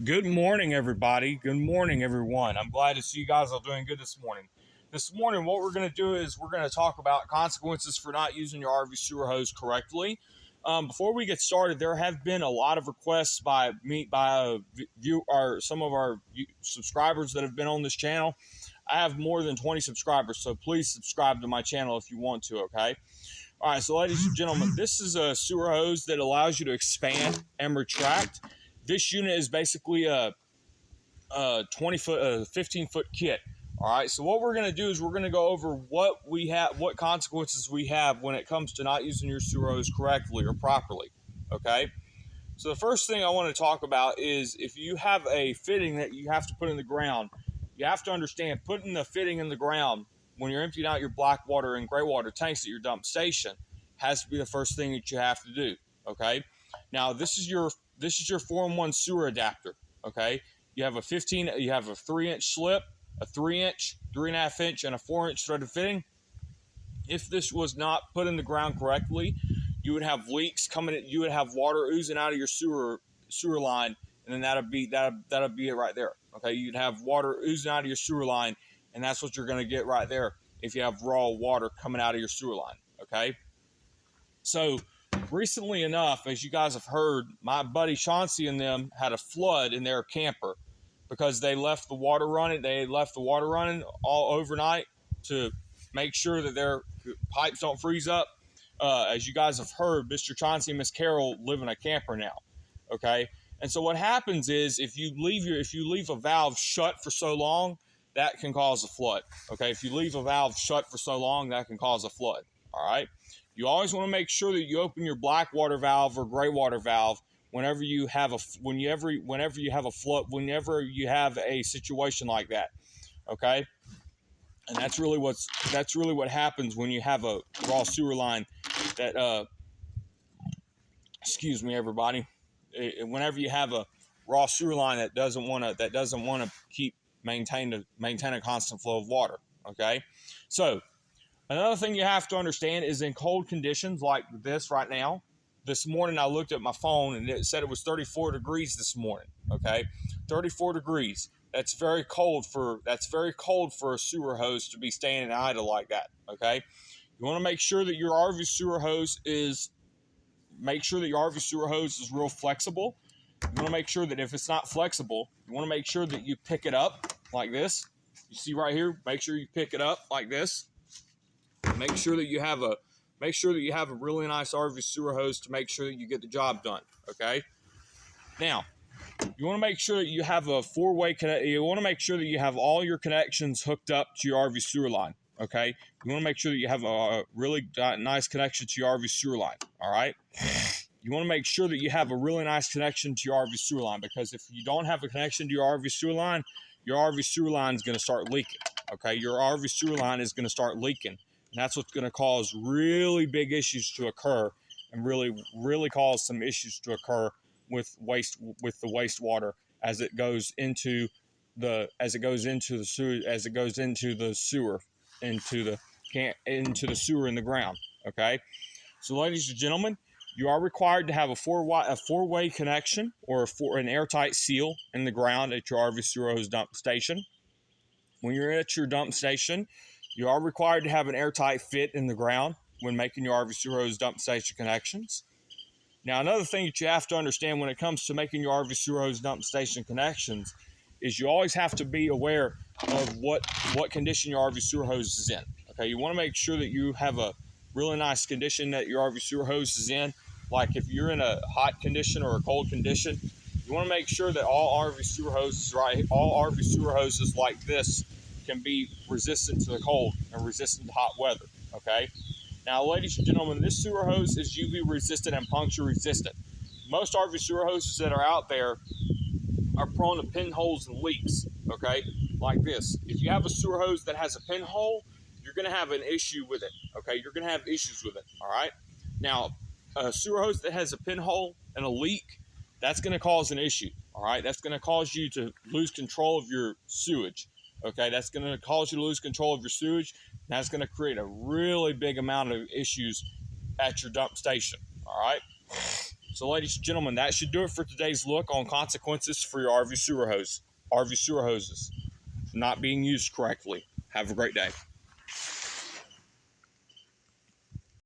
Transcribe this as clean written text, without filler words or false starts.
Good morning, everybody. Good morning, everyone. I'm glad to see you guys all doing good this morning. This morning, what we're going to do is we're going to talk about consequences for not using your RV sewer hose correctly. Before we get started, there have been a lot of requests by some of our subscribers that have been on this channel. I have more than 20 subscribers, so please subscribe to my channel if you want to, okay? All right, so ladies and gentlemen, this is a sewer hose that allows you to expand and retract. This unit is basically a 15-foot kit. All right, so what we're going to do is we're going to go over what consequences we have when it comes to not using your sewer hose correctly or properly. Okay, so the first thing I want to talk about is if you have a fitting that you have to put in the ground, you have to understand putting the fitting in the ground when you're emptying out your black water and gray water tanks at your dump station has to be the first thing that you have to do. Okay, now this is your 4-in-1 sewer adapter. Okay, you have a 3-inch slip, a 3-inch, 3.5-inch, and a 4-inch threaded fitting. If this was not put in the ground correctly, you would have leaks coming in, you would have water oozing out of your sewer line, and then that'll be it right there. Okay, you'd have water oozing out of your sewer line, and that's what you're going to get right there if you have raw water coming out of your sewer line. Okay, so recently enough, as you guys have heard, my buddy Chauncey and them had a flood in their camper because they left the water running. They left the water running all overnight to make sure that their pipes don't freeze up. As you guys have heard, Mr. Chauncey and Miss Carol live in a camper now. Okay, and so what happens is if you leave a valve shut for so long, that can cause a flood. Okay, if you leave a valve shut for so long, that can cause a flood. All right. You always want to make sure that you open your black water valve or gray water valve whenever you have a situation like that. Okay, and that's really what happens when you have a raw sewer line that excuse me, everybody. Whenever you have a raw sewer line that doesn't want to maintain a constant flow of water. Okay, so another thing you have to understand is in cold conditions like this right now. This morning I looked at my phone and it said it was 34 degrees this morning. Okay, 34 degrees. That's very cold for a sewer hose to be standing idle like that. Okay, you want to make sure that your RV sewer hose is real flexible. You want to make sure that if it's not flexible, you want to make sure that you pick it up like this. You see right here. Make sure you pick it up like this. Make sure that you have a really nice RV sewer hose to make sure that you get the job done. Okay. Now, you want to make sure that you have a four-way connect. You want to make sure that you have all your connections hooked up to your RV sewer line. Okay. You want to make sure that you have a really nice connection to your RV sewer line. All right. You want to make sure that you have a really nice connection to your RV sewer line, because if you don't have a connection to your RV sewer line, your RV sewer line is going to start leaking. Okay. Your RV sewer line is going to start leaking. And that's what's going to cause really big issues to occur, and really cause some issues to occur with the wastewater as it goes into the sewer in the ground. Okay, so ladies and gentlemen, you are required to have a four-way connection or an airtight seal in the ground at your RV sewer hose dump station. When you're at your dump station, you are required to have an airtight fit in the ground when making your RV sewer hose dump station connections. Now, another thing that you have to understand when it comes to making your RV sewer hose dump station connections is you always have to be aware of what condition your RV sewer hose is in. Okay, you want to make sure that you have a really nice condition that your RV sewer hose is in. Like if you're in a hot condition or a cold condition, you want to make sure that all RV sewer hoses like this can be resistant to the cold and resistant to hot weather. Okay. Now, ladies and gentlemen, this sewer hose is UV resistant and puncture resistant. Most RV sewer hoses that are out there are prone to pinholes and leaks. Okay, like this. If you have a sewer hose that has a pinhole, you're going to have an issue with it. Okay, you're going to have issues with it. All right. Now, a sewer hose that has a pinhole and a leak, that's going to cause an issue. All right, that's going to cause you to lose control of your sewage. Okay, that's going to cause you to lose control of your sewage. That's going to create a really big amount of issues at your dump station. All right. So, ladies and gentlemen, that should do it for today's look on consequences for your RV sewer hoses not being used correctly. Have a great day.